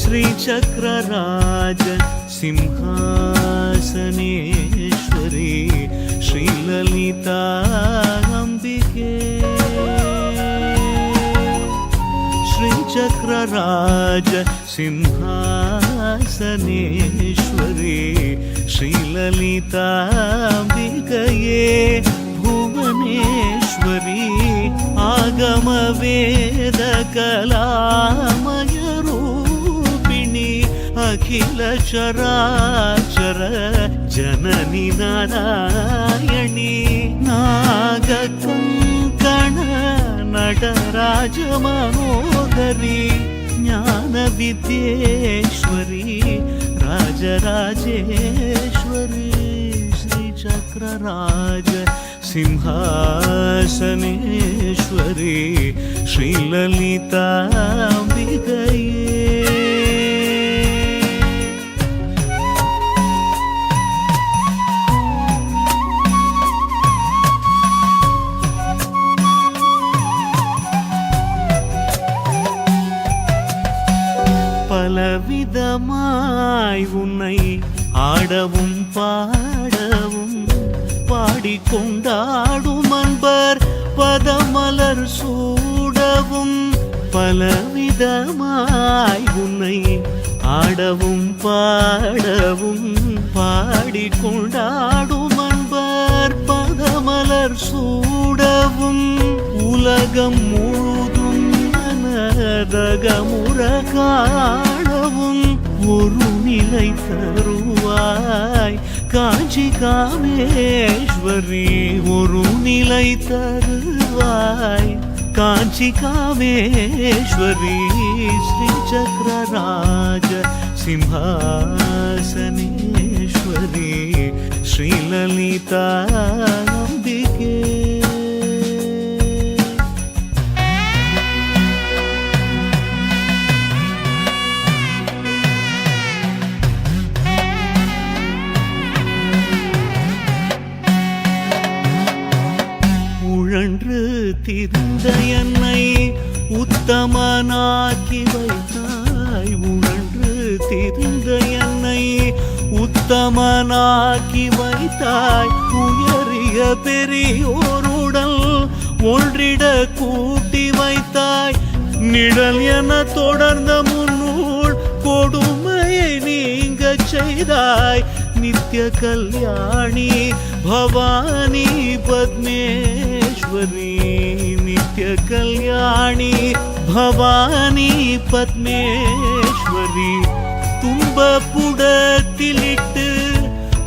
श्रीचक्रराज सिंहासनेश्वरी श्रीललिताम्बिके श्रीचक्रराज सिंहासनेश्वरी श्रीललिताम्बिकये भुवनेश्वरी आगमवेदकलामय रूपिणी अखिल चराचर जननी नारायणी नागकङ्कण नटराज मनोहरी ज्ञानविद्येश्वरी राजराजेश्वरी श्रीचक्रराज सिंहासनेश्वरी श्रीललिताम्बिकये பலவிதமாய் உன்னை ஆடவும் பாடவும் பாடிக்கொண்டாடும் அன்பர் பதமலர் சூடவும் பலவிதமாய் உன்னை ஆடவும் பாடவும் பாடிக்கொண்டாடும் அன்பர் பதமலர் சூடவும் உலகம் முழுதும் நரகமுற காணவும் ஒரு நிலை தருவாய் காஞ்சி காமேஸ்வரி ஒரு நிலை தருவாய் காஞ்சி காமேஸ்வரி ஸ்ரீசக்கரராஜ சிம்ஹாசனேஸ்வரி ஸ்ரீலலிதாம்பிகே உழன்று திரிந்த என்னை உத்தமனாக்கி வைத்தாய் உழன்று திரிந்த என்னை உத்தமனாக்கி வைத்தாய் உயரிய பெரியோருடல் ஒன்றிட கூட்டி வைத்தாய் நிழல் என தொடர்ந்த முன்னூல் கொடுமையை நீங்க செய்தாய் நித்ய கல்யாணி பவானி பத்மேஸ்வரி நித்ய கல்யாணி பவானி பத்மேஸ்வரி துன்பப்புடத்திலிட்டு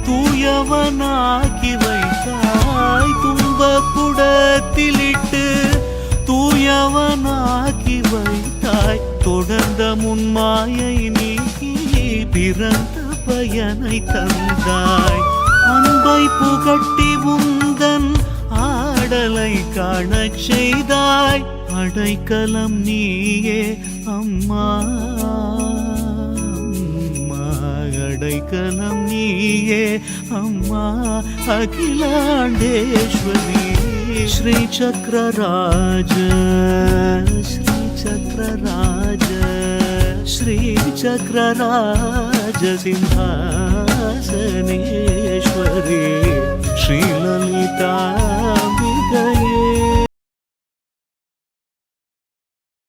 தூயவனாக்கி வைத்தாய் துன்பப்புடத்திலிட்டு தூயவனாக்கி வைத்தாய் தொடர்ந்த முன்மாயை நீக்கி பிறந்த பயனை தந்தாய் அன்பை புகட்டி உந்தன் ஆடலை காணச் செய்தாய் அடைக்கலம் நீயே அம்மா அடைக்கலம் நீயே அம்மா அகிலாண்டேஸ்வரி ஸ்ரீசக்கரராஜ ஸ்ரீசக்கரராஜ श्रीचक्रराज सिंहासनेश्वरी श्रीललिताम्बिकये